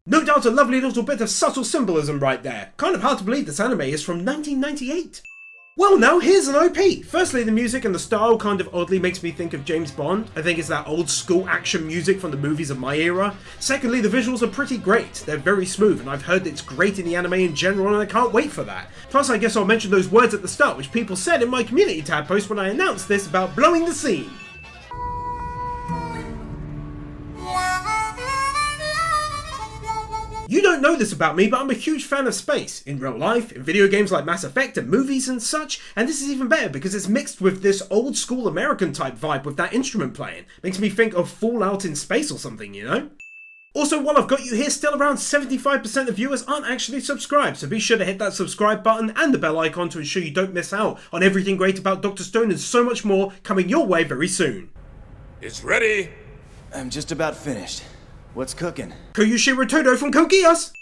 No doubt a lovely little bit of subtle symbolism right there. Kind of hard to believe this anime is from 1998. Well now, here's an OP. Firstly, the music and the style kind of oddly makes me think of James Bond. I think it's that old school action music from the movies of my era. Secondly, the visuals are pretty great. They're very smooth, and I've heard it's great in the anime in general, and I can't wait for that. Plus, I guess I'll mention those words at the start, which people said in my community tab post when I announced this about blowing the scene. You don't know this about me, but I'm a huge fan of space, in real life, in video games like Mass Effect and movies and such, and this is even better because it's mixed with this old school American type vibe with that instrument playing. Makes me think of Fallout in space or something, you know? Also, while I've got you here, still around 75% of viewers aren't actually subscribed, so be sure to hit that subscribe button and the bell icon to ensure you don't miss out on everything great about Dr. Stone and so much more coming your way very soon. It's ready! I'm just about finished. What's cooking? Koyushiro Todo from Kogias!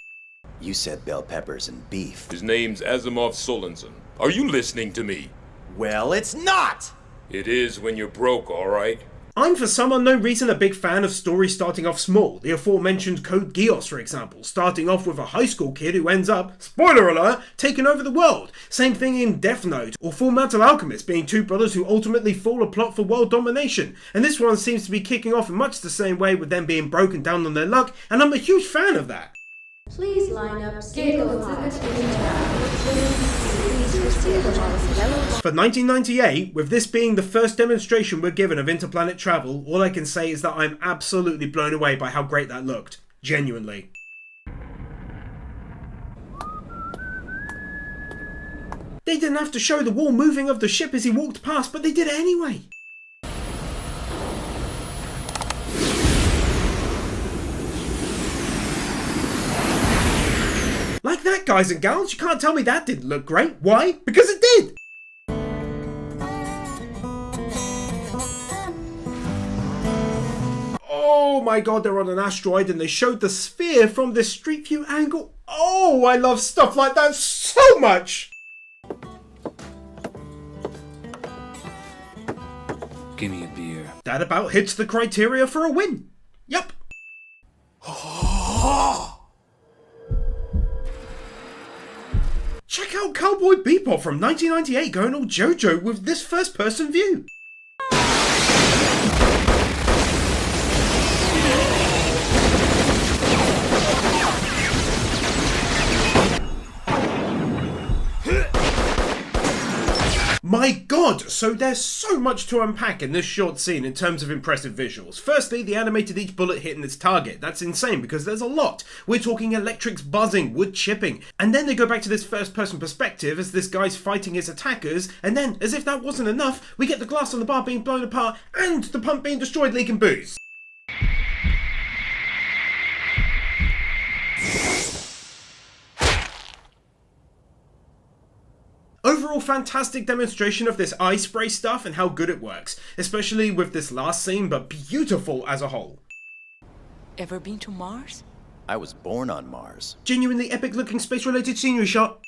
You said bell peppers and beef. His name's Asimov Solensen. Are you listening to me? Well, it's not! It is when you're broke, alright? I'm for some unknown reason a big fan of stories starting off small. The aforementioned Code Geass, for example, starting off with a high school kid who ends up, spoiler alert, taking over the world. Same thing in Death Note, or Full Metal Alchemist being two brothers who ultimately fall a plot for world domination. And this one seems to be kicking off in much the same way with them being broken down on their luck, and I'm a huge fan of that. Please line up For 1998, with this being the first demonstration we're given of interplanet travel, all I can say is that I'm absolutely blown away by how great that looked. Genuinely. They didn't have to show the wall moving of the ship as he walked past, but they did it anyway. Like that, guys and gals, you can't tell me that didn't look great. Why? Because it did! Oh my god, they're on an asteroid and they showed the sphere from this street view angle. Oh, I love stuff like that so much! Give me a beer. That about hits the criteria for a win. Yup. Check out Cowboy Bebop from 1998 going all JoJo with this first person view. My god, so there's so much to unpack in this short scene in terms of impressive visuals. Firstly, they animated each bullet hitting its target. That's insane because there's a lot. We're talking electrics buzzing, wood chipping, and then they go back to this first person perspective as this guy's fighting his attackers, and then, as if that wasn't enough, we get the glass on the bar being blown apart and the pump being destroyed, leaking booze. Overall, fantastic demonstration of this eye spray stuff and how good it works, especially with this last scene, but beautiful as a whole. Ever been to Mars? I was born on Mars. Genuinely epic looking space related scenery shot.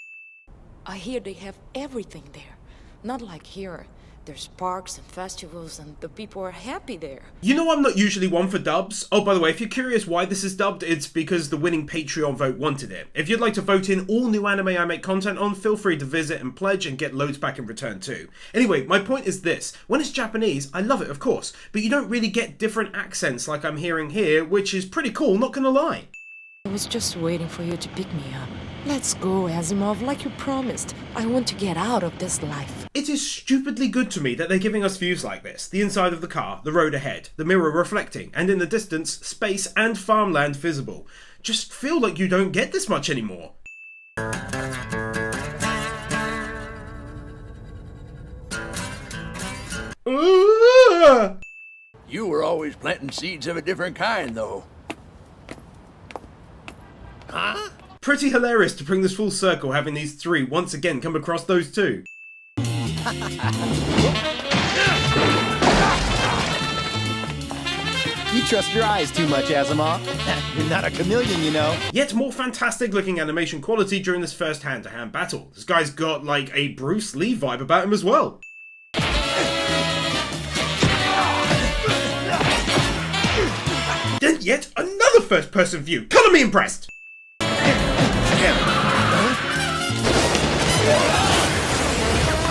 I hear they have everything there. Not like here. There's parks and festivals and the people are happy there. You know I'm not usually one for dubs. Oh, by the way, if you're curious why this is dubbed, it's because the winning Patreon vote wanted it. If you'd like to vote in all new anime I make content on, feel free to visit and pledge and get loads back in return too. Anyway, my point is this. When it's Japanese, I love it of course, but you don't really get different accents like I'm hearing here, which is pretty cool, not gonna lie. I was just waiting for you to pick me up. Let's go, Asimov, like you promised. I want to get out of this life. It is stupidly good to me that they're giving us views like this. The inside of the car, the road ahead, the mirror reflecting, and in the distance, space and farmland visible. Just feel like you don't get this much anymore. You were always planting seeds of a different kind, though. Huh? Pretty hilarious to bring this full circle, having these three once again come across those two. You trust your eyes too much, Asimov. You're not a chameleon, you know. Yet more fantastic looking animation quality during this first hand-to-hand battle. This guy's got like a Bruce Lee vibe about him as well. Then yet another another first-person view. Colour me impressed.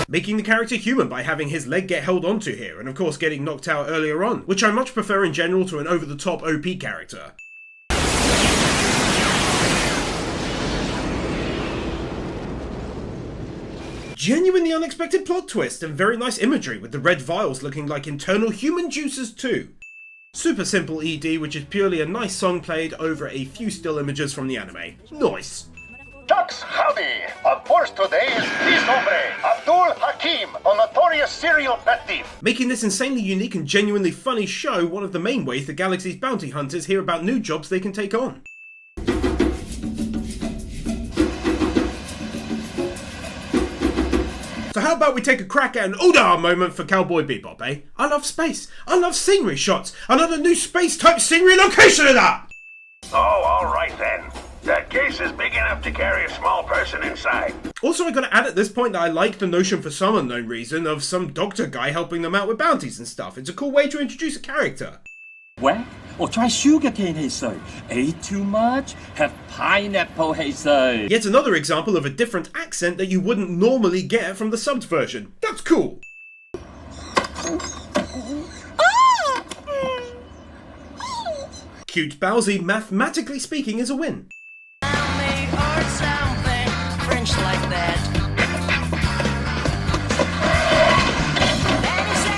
Making the character human by having his leg get held onto here, and of course getting knocked out earlier on, which I much prefer in general to an over-the-top OP character. Genuinely unexpected plot twist and very nice imagery with the red vials looking like internal human juices too. Super simple ED, which is purely a nice song played over a few still images from the anime. Nice. Ducks, howdy! Of course today is this hombre, Abdul Hakim, a notorious serial pet thief. Making this insanely unique and genuinely funny show one of the main ways the galaxy's bounty hunters hear about new jobs they can take on. So how about we take a crack at an Oda moment for Cowboy Bebop, eh? I love space, I love scenery shots, another new space-type scenery location of that! Oh, alright then. That case is big enough to carry a small person inside. Also, I gotta add at this point that I like the notion for some unknown reason of some doctor guy helping them out with bounties and stuff. It's a cool way to introduce a character. Whack or try sugarcane, hey sir. Ate too much? Have pineapple, hey sir. Yet another example of a different accent that you wouldn't normally get from the subbed version. That's cool. Cute Bowsy, mathematically speaking, is a win. French like that.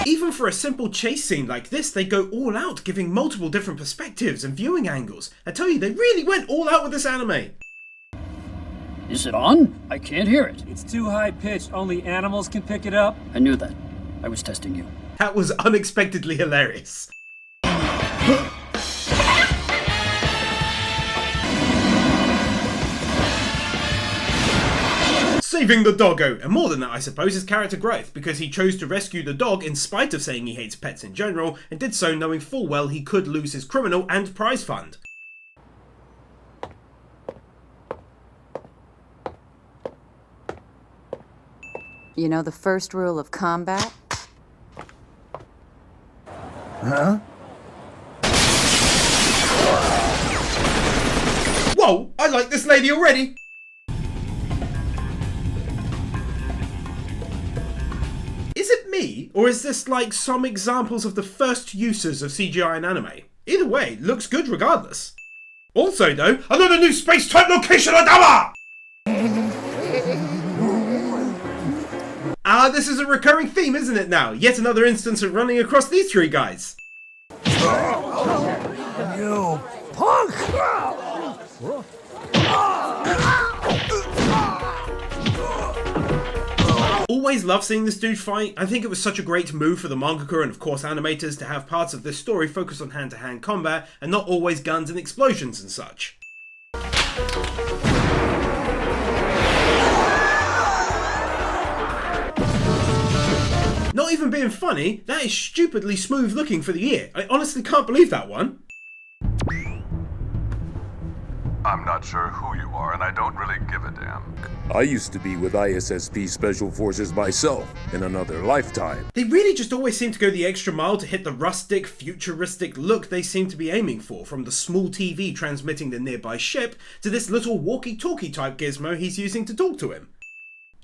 Even for a simple chase scene like this, they go all out, giving multiple different perspectives and viewing angles. I tell you, they really went all out with this anime. Is it on? I can't hear it. It's too high-pitched, only animals can pick it up. I knew that. I was testing you. That was unexpectedly hilarious. Saving the doggo, and more than that I suppose is character growth, because he chose to rescue the dog in spite of saying he hates pets in general, and did so knowing full well he could lose his criminal and prize fund. You know the first rule of combat? Huh? Whoa, I like this lady already! Is it me, or is this like some examples of the first uses of CGI in anime? Either way, looks good regardless. Also though, another new space-type location Adama! This is a recurring theme, isn't it now? Yet another instance of running across these three guys. You punk! Always love seeing this dude fight. I think it was such a great move for the mangaka and of course animators to have parts of this story focus on hand-to-hand combat and not always guns and explosions and such. Not even being funny, that is stupidly smooth looking for the ear. I honestly can't believe that one. I'm not sure who you are, and I don't really give a damn. I used to be with ISSP Special Forces myself in another lifetime. They really just always seem to go the extra mile to hit the rustic, futuristic look they seem to be aiming for, from the small TV transmitting the nearby ship to this little walkie-talkie type gizmo he's using to talk to him.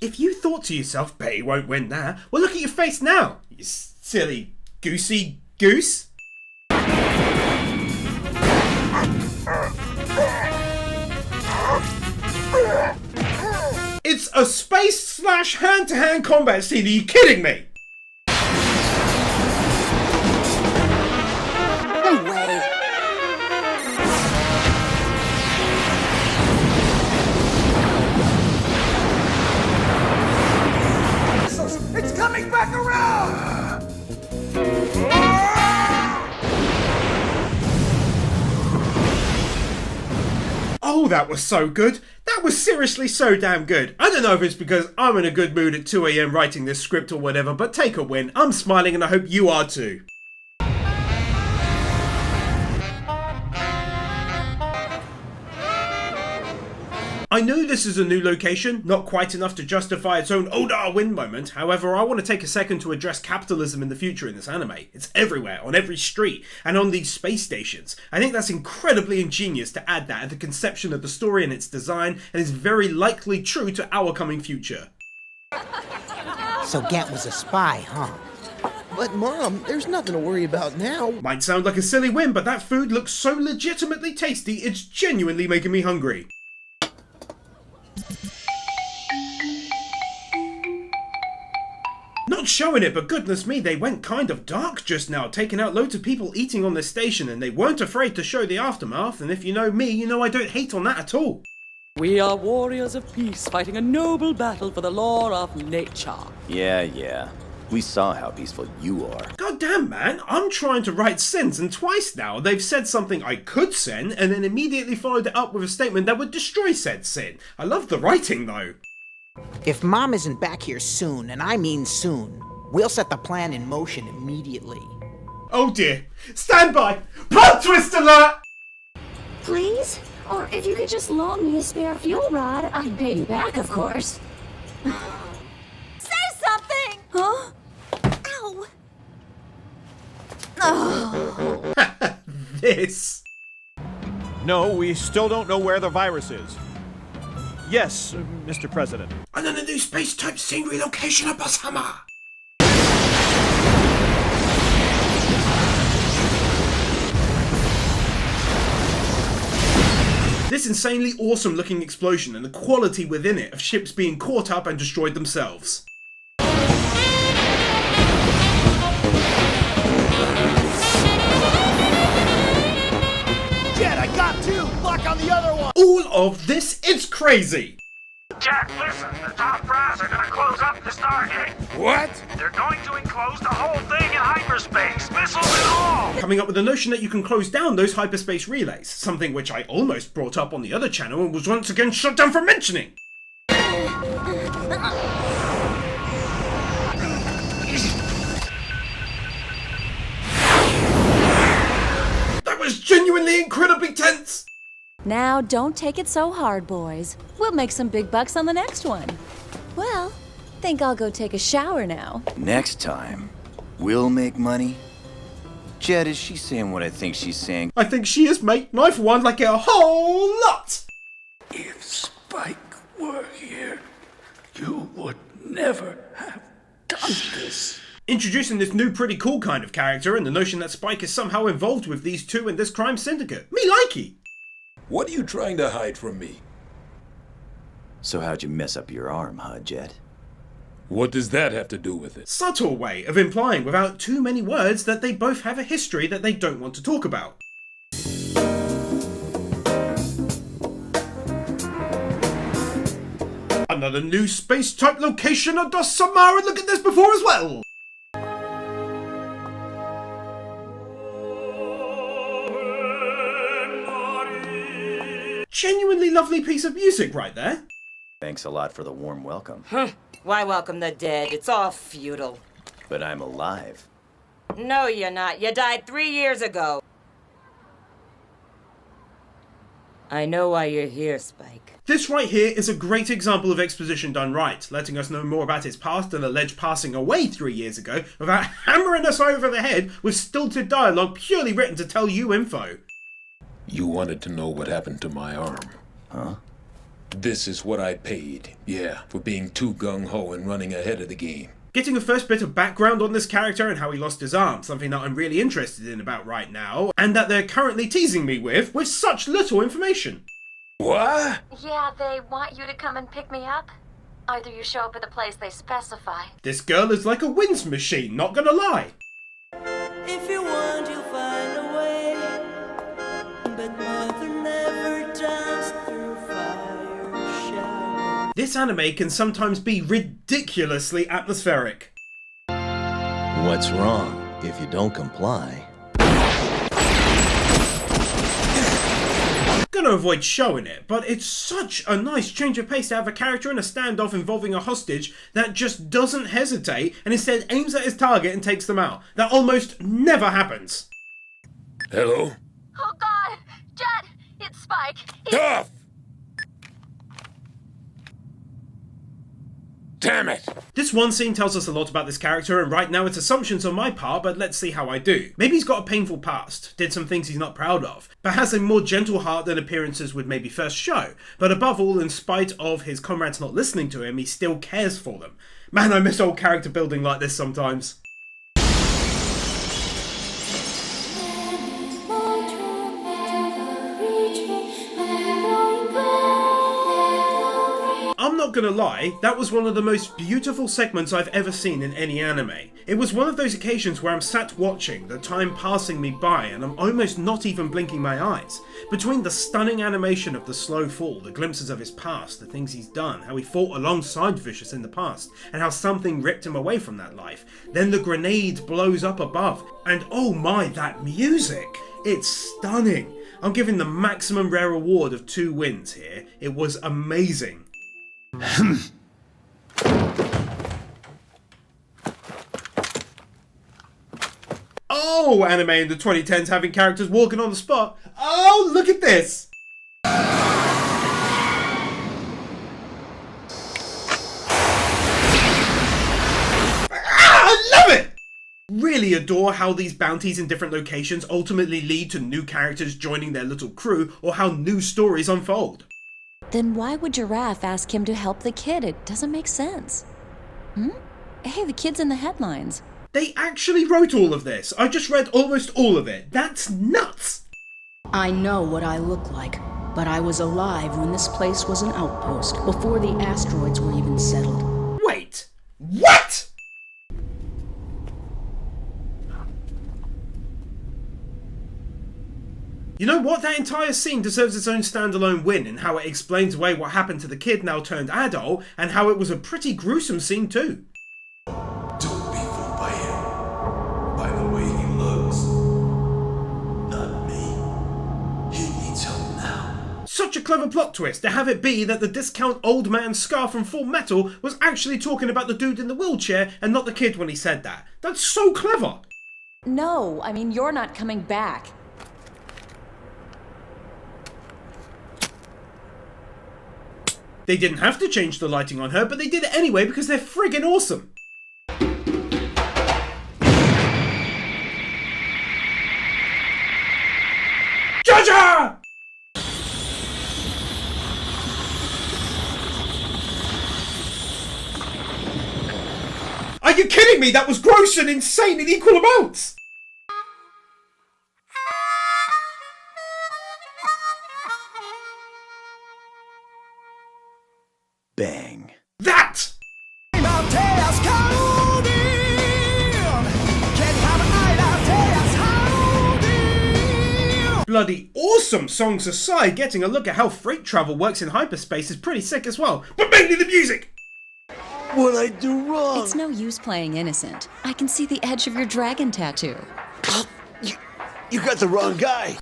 If you thought to yourself, bet he won't win that, well look at your face now, you silly goosey goose. It's a space / hand-to-hand combat scene, are you kidding me? No way. It's coming back around! Oh, that was so good. That was seriously so damn good. I don't know if it's because I'm in a good mood at 2 AM writing this script or whatever, but take a win. I'm smiling and I hope you are too. I know this is a new location, not quite enough to justify its own "Oda win" moment. However, I want to take a second to address capitalism in the future in this anime. It's everywhere, on every street, and on these space stations. I think that's incredibly ingenious to add that at the conception of the story and its design, and is very likely true to our coming future. So Gat was a spy, huh? But Mom, there's nothing to worry about now. Might sound like a silly whim, but that food looks so legitimately tasty, it's genuinely making me hungry. Not showing it, but goodness me, they went kind of dark just now, taking out loads of people eating on this station, and they weren't afraid to show the aftermath, and if you know me, you know I don't hate on that at all. We are warriors of peace, fighting a noble battle for the law of nature. Yeah. We saw how peaceful you are. God damn, man, I'm trying to write sense, and twice now they've said something I could send, and then immediately followed it up with a statement that would destroy said sin. I love the writing, though. If Mom isn't back here soon, and I mean soon, we'll set the plan in motion immediately. Oh dear. Stand by! Plot twist alert! Please? Or if you could just loan me a spare fuel rod, I'd pay you back, of course. Say something! Huh? Ow! Oh. This. No, we still don't know where the virus is. Yes, Mr. President. And then a new space-type scene relocation of Basama. This insanely awesome looking explosion and the quality within it of ships being caught up and destroyed themselves. Jet, I got two! Lock on the other one! All of this is crazy! Jack, listen, the top brass are gonna close up the Stargate. What? They're going to enclose the whole thing in hyperspace, missiles and all! Coming up with the notion that you can close down those hyperspace relays, something which I almost brought up on the other channel and was once again shut down for mentioning! That was genuinely incredibly tense! Now, don't take it so hard, boys. We'll make some big bucks on the next one. Well, think I'll go take a shower now. Next time, we'll make money. Jed, is she saying what I think she's saying? I think she is, mate, and I for one like it a whole lot! If Spike were here, you would never have done this. Introducing this new pretty cool kind of character and the notion that Spike is somehow involved with these two in this crime syndicate. Me likey! What are you trying to hide from me? So how'd you mess up your arm, huh, Jed? What does that have to do with it? Subtle way of implying without too many words that they both have a history that they don't want to talk about. Another new space-type location of the Samara. Look at this before as well! Genuinely lovely piece of music right there. Thanks a lot for the warm welcome. Why welcome the dead? It's all futile. But I'm alive. No, you're not. You died 3 years ago. I know why you're here, Spike. This right here is a great example of exposition done right, letting us know more about his past and alleged passing away 3 years ago without hammering us over the head with stilted dialogue purely written to tell you info. You wanted to know what happened to my arm. Huh? This is what I paid, yeah, for being too gung-ho and running ahead of the game. Getting a first bit of background on this character and how he lost his arm, something that I'm really interested in about right now, and that they're currently teasing me with such little information. What? Yeah, they want you to come and pick me up. Either you show up at the place they specify. This girl is like a wins machine, not gonna lie. If you want, you'll find a way. But mother never danced through fire shower. This anime can sometimes be ridiculously atmospheric. What's wrong if you don't comply? Gonna avoid showing it, but it's such a nice change of pace to have a character in a standoff involving a hostage that just doesn't hesitate and instead aims at his target and takes them out. That almost never happens. Hello? Oh God! Jed! It's Spike! Tough! Damn it! This one scene tells us a lot about this character, and right now it's assumptions on my part, but let's see how I do. Maybe he's got a painful past, did some things he's not proud of, but has a more gentle heart than appearances would maybe first show. But above all, in spite of his comrades not listening to him, he still cares for them. Man, I miss old character building like this sometimes. I'm not gonna lie, that was one of the most beautiful segments I've ever seen in any anime. It was one of those occasions where I'm sat watching, the time passing me by, and I'm almost not even blinking my eyes. Between the stunning animation of the slow fall, the glimpses of his past, the things he's done, how he fought alongside Vicious in the past, and how something ripped him away from that life. Then the grenade blows up above, and oh my, that music! It's stunning! I'm giving the maximum rare award of 2 wins here. It was amazing. Oh, anime in the 2010s having characters walking on the spot. Oh, look at this. I love it. Really adore how these bounties in different locations ultimately lead to new characters joining their little crew, or how new stories unfold. Then why would Giraffe ask him to help the kid? It doesn't make sense. Hey, the kid's in the headlines. They actually wrote all of this. I just read almost all of it. That's nuts! I know what I look like, but I was alive when this place was an outpost, before the asteroids were even settled. Wait, what?! You know what? That entire scene deserves its own standalone win in how it explains away what happened to the kid now turned adult, and how it was a pretty gruesome scene too. Don't be fooled by him. By the way he looks. Not me. He needs help now. Such a clever plot twist to have it be that the discount old man Scar from Full Metal was actually talking about the dude in the wheelchair and not the kid when he said that. That's so clever! No, I mean, you're not coming back. They didn't have to change the lighting on her, but they did it anyway because they're friggin' awesome. Jaja! Are you kidding me? That was gross and insane in equal amounts! Bang. That! Bloody awesome songs aside, getting a look at how freight travel works in hyperspace is pretty sick as well. But mainly the music! What'd I do wrong? It's no use playing innocent. I can see the edge of your dragon tattoo. You got the wrong guy.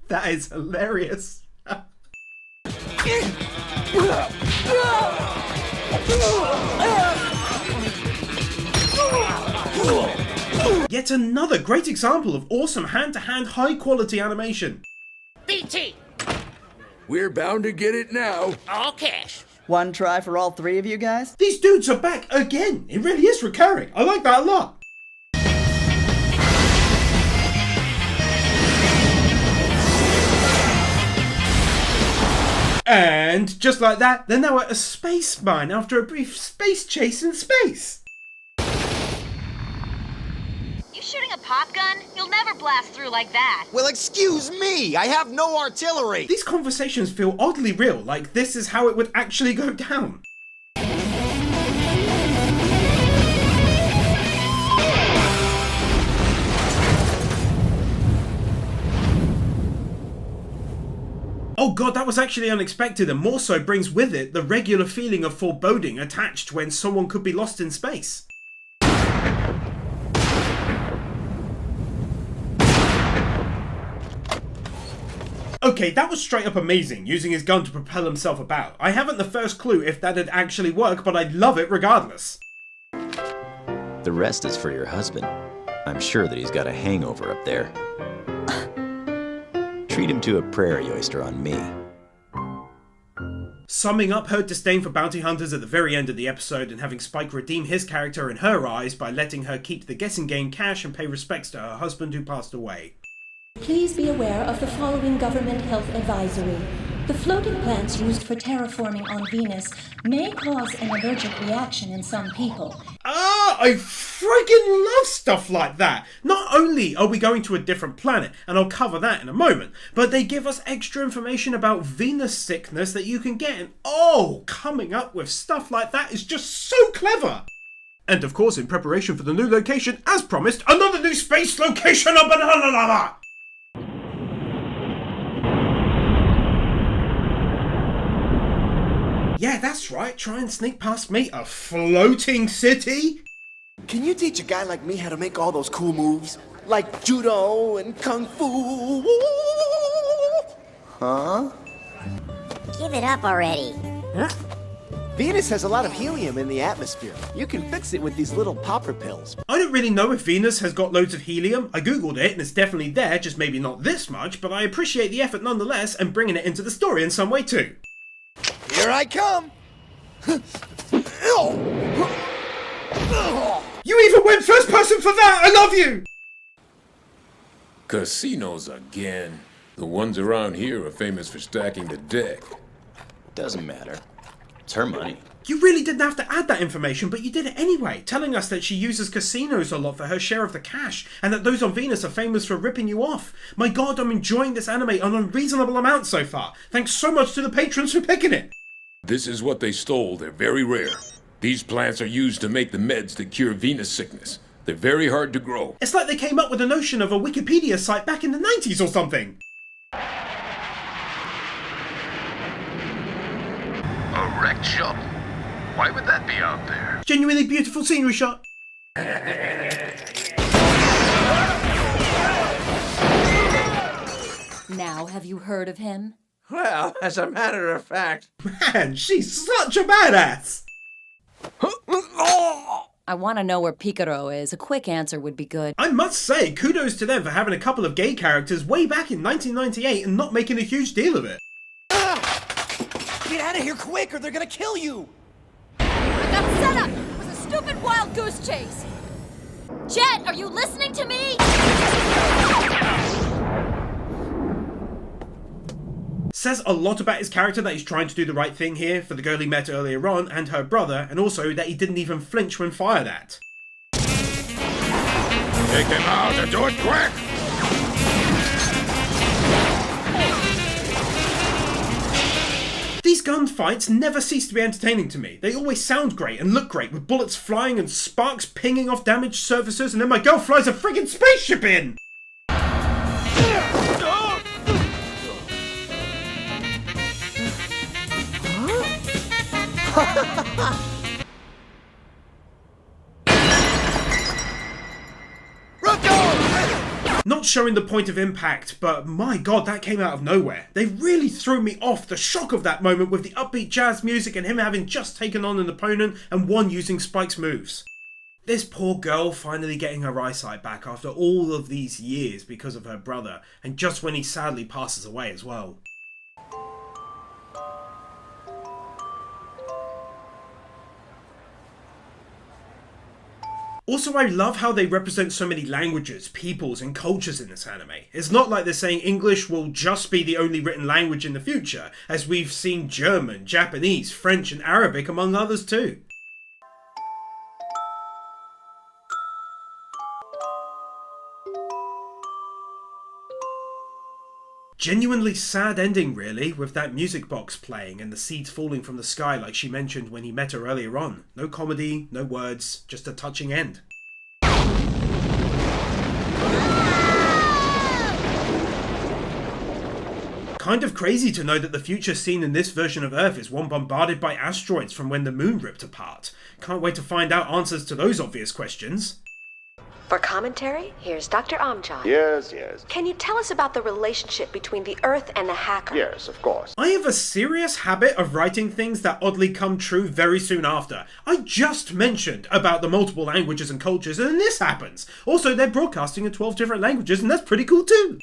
That is hilarious. Yet another great example of awesome hand-to-hand high-quality animation. BT! We're bound to get it now. All cash. One try for all 3 of you guys? These dudes are back again. It really is recurring. I like that a lot. And just like that, they're now at a space mine after a brief space chase in space. You shooting a pop gun? You'll never blast through like that. Well, excuse me, I have no artillery. These conversations feel oddly real, like this is how it would actually go down. Oh god, that was actually unexpected, and more so brings with it the regular feeling of foreboding attached when someone could be lost in space. Okay, that was straight up amazing, using his gun to propel himself about. I haven't the first clue if that'd actually work, but I'd love it regardless. The rest is for your husband. I'm sure that he's got a hangover up there. Treat him to a prairie oyster on me. summing up her disdain for bounty hunters at the very end of the episode and having Spike redeem his character in her eyes by letting her keep the guessing game cash and pay respects to her husband who passed away. Please be aware of the following government health advisory. The floating plants used for terraforming on Venus may cause an allergic reaction in some people. I friggin' love stuff like that! Not only are we going to a different planet, and I'll cover that in a moment, but they give us extra information about Venus sickness that you can get, and coming up with stuff like that is just so clever! And of course, in preparation for the new location, as promised, another new space location of Banana Lava! Yeah, that's right, try and sneak past me, a floating city? Can you teach a guy like me how to make all those cool moves? Like judo and kung fu? Huh? Give it up already. Huh? Venus has a lot of helium in the atmosphere. You can fix it with these little popper pills. I don't really know if Venus has got loads of helium. I googled it and it's definitely there, just maybe not this much, but I appreciate the effort nonetheless and bringing it into the story in some way too. Here I come! You even went first person for that! I love you! Casinos again. The ones around here are famous for stacking the deck. Doesn't matter. It's her money. You really didn't have to add that information, but you did it anyway, telling us that she uses casinos a lot for her share of the cash, and that those on Venus are famous for ripping you off. My god, I'm enjoying this anime an unreasonable amount so far. Thanks so much to the patrons for picking it. This is what they stole. They're very rare. These plants are used to make the meds that cure Venus sickness. They're very hard to grow. It's like they came up with the notion of a Wikipedia site back in the 90s or something. A wrecked shuttle? Why would that be out there? Genuinely beautiful scenery shot. Now, have you heard of him? Well, as a matter of fact... Man, she's such a badass! I want to know where Picaro is. A quick answer would be good. I must say, kudos to them for having a couple of gay characters way back in 1998 and not making a huge deal of it. Get out of here quick or they're gonna kill you! I got set up! It was a stupid wild goose chase! Jet, are you listening to me? Says a lot about his character that he's trying to do the right thing here for the girl he met earlier on and her brother, and also that he didn't even flinch when fired at. Take them out and do it quick! These gunfights never cease to be entertaining to me. They always sound great and look great, with bullets flying and sparks pinging off damaged surfaces, and then my girl flies a friggin' spaceship in! Not showing the point of impact, but my god, that came out of nowhere. They really threw me off the shock of that moment with the upbeat jazz music and him having just taken on an opponent and one using Spike's moves. This poor girl finally getting her eyesight back after all of these years because of her brother, and just when he sadly passes away as well. Also, I love how they represent so many languages, peoples, and cultures in this anime. It's not like they're saying English will just be the only written language in the future, as we've seen German, Japanese, French, and Arabic among others too. Genuinely sad ending really, with that music box playing and the seeds falling from the sky like she mentioned when he met her earlier on. No comedy, no words, just a touching end. Kind of crazy to know that the future scene in this version of Earth is one bombarded by asteroids from when the moon ripped apart. Can't wait to find out answers to those obvious questions. For commentary, here's Dr. Amjad. Yes, yes. Can you tell us about the relationship between the Earth and the hacker? Yes, of course. I have a serious habit of writing things that oddly come true very soon after. I just mentioned about the multiple languages and cultures, and then this happens. Also, they're broadcasting in 12 different languages, and that's pretty cool too.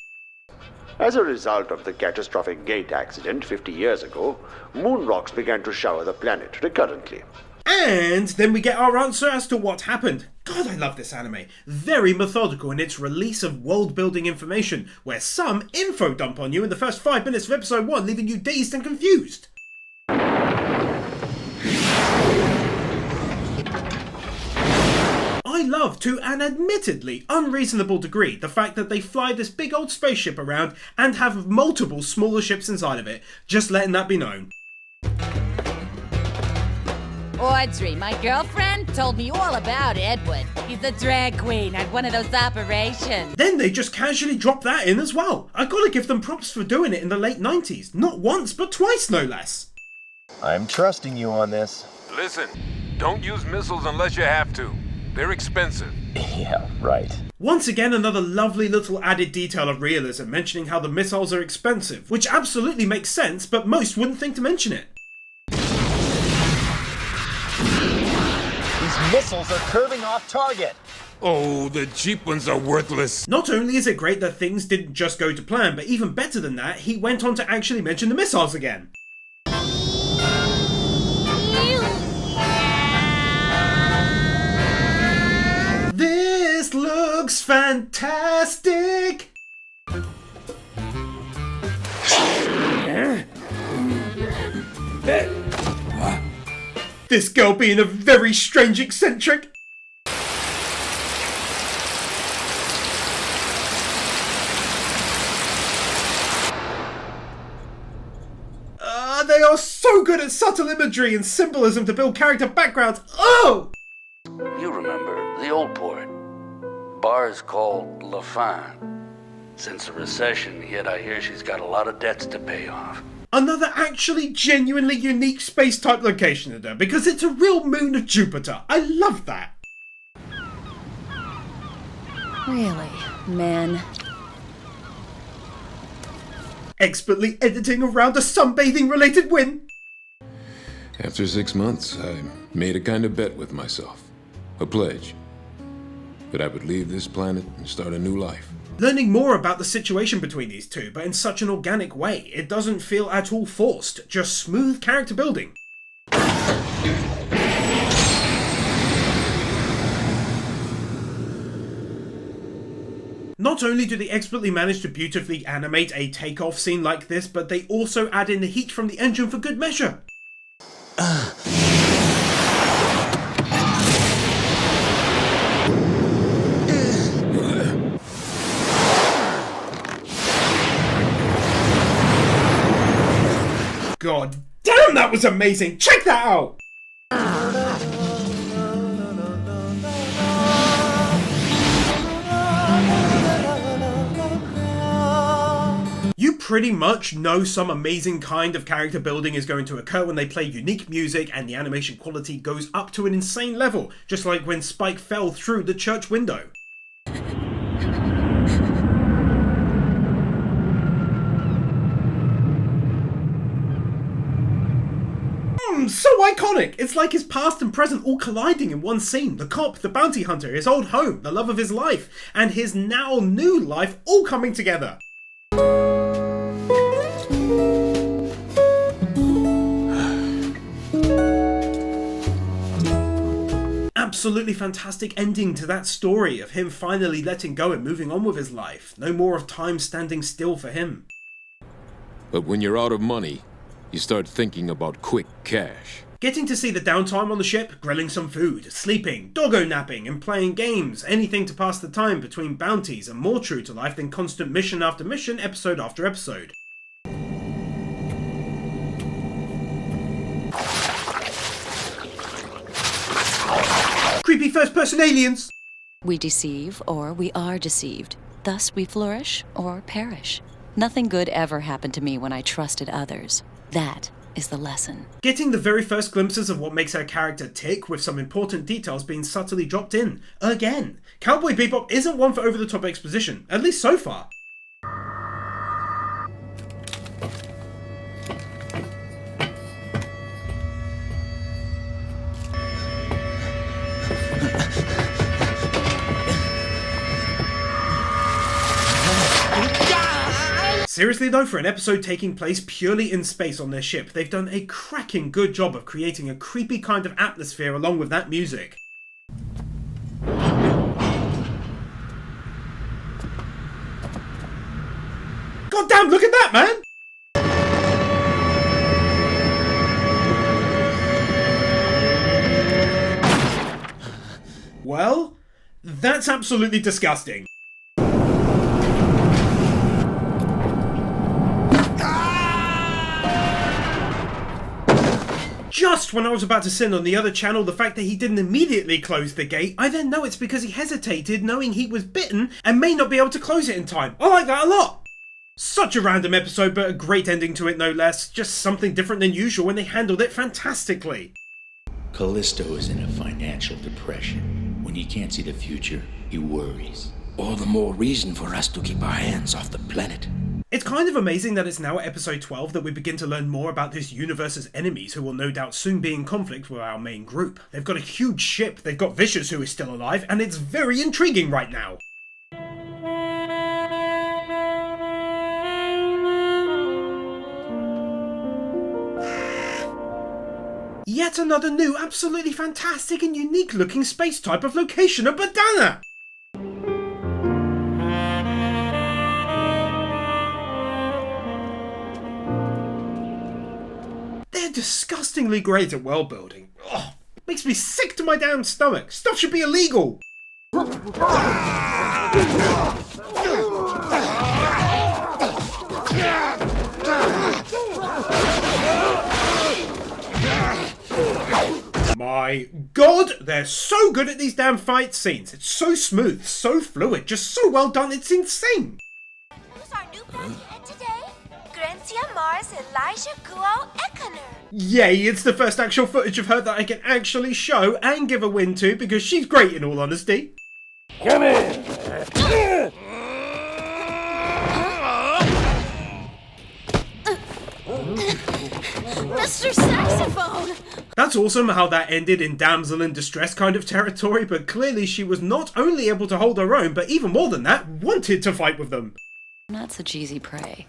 As a result of the catastrophic gate accident 50 years ago, moon rocks began to shower the planet recurrently. And then we get our answer as to what happened. God, I love this anime. Very methodical in its release of world-building information, where some info dump on you in the first 5 minutes of episode 1, leaving you dazed and confused. I love, to an admittedly unreasonable degree, the fact that they fly this big old spaceship around and have multiple smaller ships inside of it, just letting that be known. Audrey, my girlfriend, told me all about Edward. He's a drag queen at one of those operations. Then they just casually drop that in as well. I gotta give them props for doing it in the late 90s. Not once, but twice, no less. I'm trusting you on this. Listen, don't use missiles unless you have to. They're expensive. Yeah, right. Once again, another lovely little added detail of realism, mentioning how the missiles are expensive, which absolutely makes sense, but most wouldn't think to mention it. These missiles are curving off target. Oh, the cheap ones are worthless. Not only is it great that things didn't just go to plan, but even better than that, he went on to actually mention the missiles again. This looks fantastic! This girl being a very strange eccentric. They are so good at subtle imagery and symbolism to build character backgrounds. Oh! You remember the old port. Bar's called La Fan. Since the recession hit, I hear she's got a lot of debts to pay off. Another actually genuinely unique space-type location in there, because it's a real moon of Jupiter. I love that. Really, man. Expertly editing around a sunbathing-related win. After 6 months, I made a kind of bet with myself. A pledge. That I would leave this planet and start a new life. Learning more about the situation between these two, but in such an organic way. It doesn't feel at all forced, just smooth character building. Not only do they expertly manage to beautifully animate a takeoff scene like this, but they also add in the heat from the engine for good measure. God damn, that was amazing! Check that out! You pretty much know some amazing kind of character building is going to occur when they play unique music and the animation quality goes up to an insane level, just like when Spike fell through the church window. So iconic! It's like his past and present all colliding in one scene. The cop, the bounty hunter, his old home, the love of his life, and his now new life all coming together. Absolutely fantastic ending to that story of him finally letting go and moving on with his life. No more of time standing still for him. But when you're out of money, you start thinking about quick cash. Getting to see the downtime on the ship, grilling some food, sleeping, doggo napping, and playing games, anything to pass the time between bounties, and more true to life than constant mission after mission, episode after episode. Creepy first-person aliens! We deceive or we are deceived. Thus we flourish or perish. Nothing good ever happened to me when I trusted others. That is the lesson. Getting the very first glimpses of what makes our character tick, with some important details being subtly dropped in. Again. Cowboy Bebop isn't one for over-the-top exposition, at least so far. Seriously though, for an episode taking place purely in space on their ship, they've done a cracking good job of creating a creepy kind of atmosphere along with that music. God damn, look at that, man! Well, that's absolutely disgusting. Just when I was about to send on the other channel the fact that he didn't immediately close the gate, I then know it's because he hesitated knowing he was bitten and may not be able to close it in time. I like that a lot. Such a random episode, but a great ending to it no less. Just something different than usual and they handled it fantastically. Callisto is in a financial depression. When he can't see the future, he worries. All the more reason for us to keep our hands off the planet. It's kind of amazing that it's now at episode 12 that we begin to learn more about this universe's enemies who will no doubt soon be in conflict with our main group. They've got a huge ship, they've got Vicious who is still alive, and it's very intriguing right now. Yet another new, absolutely fantastic and unique looking space type of location at Badana! They're disgustingly great at world building. Ugh, makes me sick to my damn stomach. Stuff should be illegal! My god, they're so good at these damn fight scenes. It's so smooth, so fluid, just so well done, it's insane. Who's our new best head today? Grancia Mars Elijah Guo Ekener. Yay, it's the first actual footage of her that I can actually show and give a win to because she's great in all honesty. Come in! Mr. Saxophone! That's awesome how that ended in damsel in distress kind of territory, but clearly she was not only able to hold her own, but even more than that, wanted to fight with them. Not such easy prey.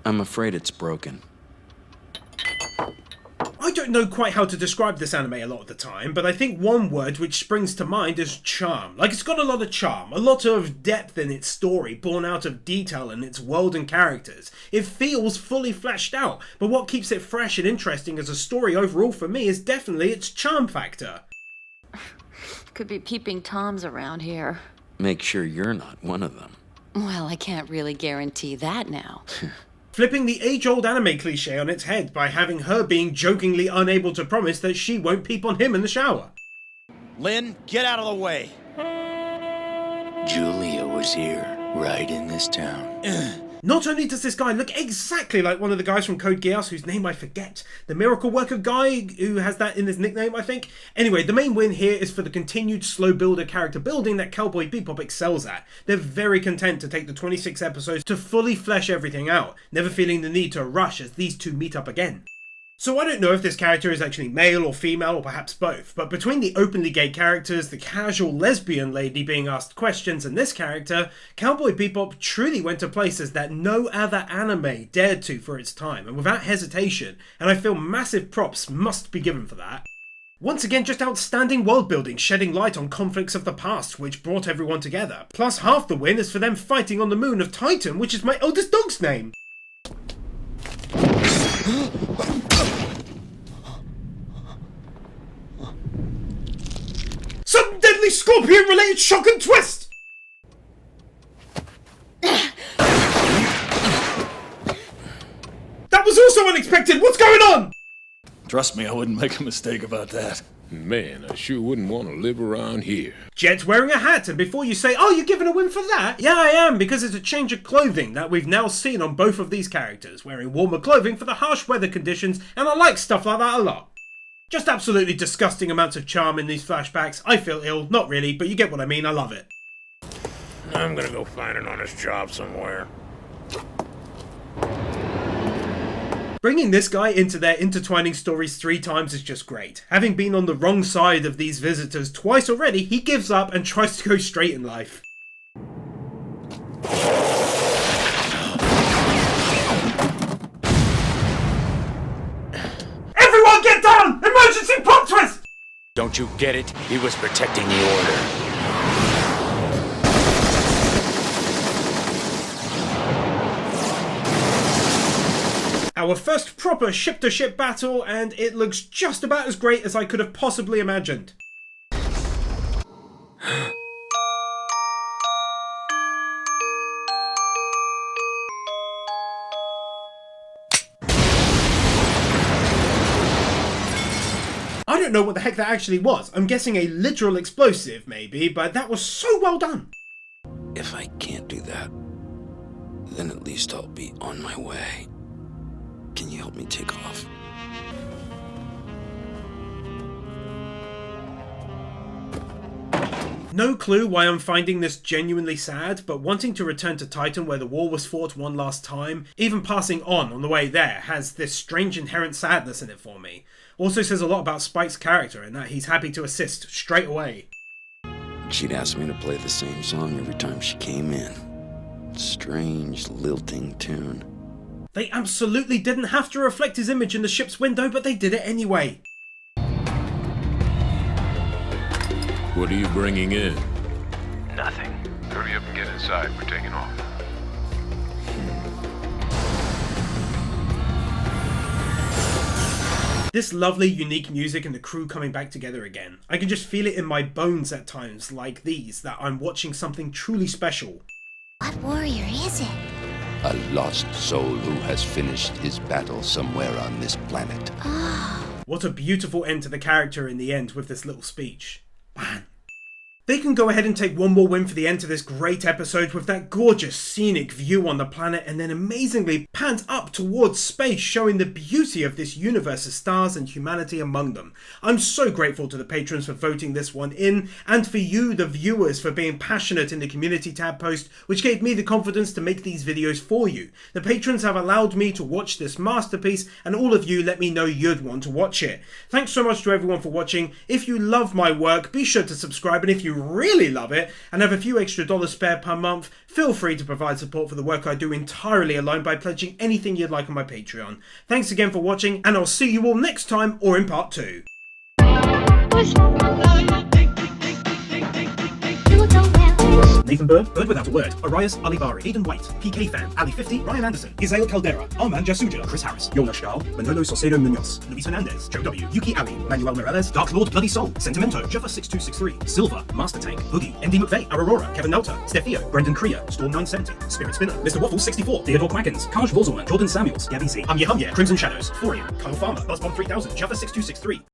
I'm afraid it's broken. I don't know quite how to describe this anime a lot of the time, but I think one word which springs to mind is charm. Like, it's got a lot of charm, a lot of depth in its story, born out of detail in its world and characters. It feels fully fleshed out, but what keeps it fresh and interesting as a story overall for me is definitely its charm factor. Could be peeping Toms around here. Make sure you're not one of them. Well, I can't really guarantee that now. Flipping the age-old anime cliche on its head by having her being jokingly unable to promise that she won't peep on him in the shower. Lynn, get out of the way. Julia was here, right in this town. Not only does this guy look exactly like one of the guys from Code Geass, whose name I forget, the miracle worker guy who has that in his nickname, I think. Anyway, the main win here is for the continued slow builder character building that Cowboy Bebop excels at. They're very content to take the 26 episodes to fully flesh everything out, never feeling the need to rush as these two meet up again. So I don't know if this character is actually male or female or perhaps both, but between the openly gay characters, the casual lesbian lady being asked questions, and this character, Cowboy Bebop truly went to places that no other anime dared to for its time, and without hesitation, and I feel massive props must be given for that. Once again, just outstanding world building, shedding light on conflicts of the past which brought everyone together, plus half the win is for them fighting on the moon of Titan, which is my eldest dog's name. Some deadly scorpion-related shock and twist! That was also unexpected! What's going on? Trust me, I wouldn't make a mistake about that. Man, I sure wouldn't want to live around here. Jet's wearing a hat, and before you say, oh, you're giving a win for that? Yeah, I am, because it's a change of clothing that we've now seen on both of these characters, wearing warmer clothing for the harsh weather conditions, and I like stuff like that a lot. Just absolutely disgusting amounts of charm in these flashbacks. I feel ill, not really, but you get what I mean, I love it. I'm gonna go find an honest job somewhere. Bringing this guy into their intertwining stories 3 times is just great. Having been on the wrong side of these visitors twice already, he gives up and tries to go straight in life. Everyone get down! Emergency plot twist! Don't you get it? He was protecting the order. Our first proper ship-to-ship battle, and it looks just about as great as I could have possibly imagined. I don't know what the heck that actually was. I'm guessing a literal explosive, maybe, but that was so well done. If I can't do that, then at least I'll be on my way. Can you help me take off? No clue why I'm finding this genuinely sad, but wanting to return to Titan where the war was fought one last time, even passing on the way there, has this strange inherent sadness in it for me. Also says a lot about Spike's character in that he's happy to assist straight away. She'd ask me to play the same song every time she came in. Strange, lilting tune. They absolutely didn't have to reflect his image in the ship's window, but they did it anyway. What are you bringing in? Nothing. Hurry up and get inside. We're taking off. This lovely, unique music and the crew coming back together again. I can just feel it in my bones at times like these, that I'm watching something truly special. What warrior is it? A lost soul who has finished his battle somewhere on this planet. What a beautiful end to the character in the end with this little speech. Man. They can go ahead and take one more win for the end to this great episode with that gorgeous scenic view on the planet and then amazingly panned up towards space, showing the beauty of this universe's stars and humanity among them. I'm so grateful to the patrons for voting this one in, and for you, the viewers, for being passionate in the community tab post, which gave me the confidence to make these videos for you. The patrons have allowed me to watch this masterpiece, and all of you let me know you'd want to watch it. Thanks so much to everyone for watching. If you love my work, be sure to subscribe, and if you really love it and have a few extra dollars spare per month, feel free to provide support for the work I do entirely alone by pledging anything you'd like on my Patreon. Thanks again for watching, and I'll see you all next time or in part 2. Nathan Bird, Bird Without a Word, Arias Alibari, Aidan White, PK Fan, Ali 50, Ryan Anderson, Isael Caldera, Arman Jasuja, Chris Harris, Jonas Stahl, Manolo Saucedo Munoz, Luis Hernandez, Joe W, Yuki Ali, Manuel Morales, Dark Lord Bloody Soul, Sentimento, Juffa 6263, Silver, Master Tank, Boogie, MD McVeigh, Aurora, Kevin Nelta, Stefio, Brendan Kriya, Storm 970, Spirit Spinner, Mr. Waffle 64, Theodore Quackens, Kaj Vozelman, Jordan Samuels, Gabby Z, Humye, Crimson Shadows, Forian, Kyle Farmer, Buzzbomb 3000, Juffa 6263.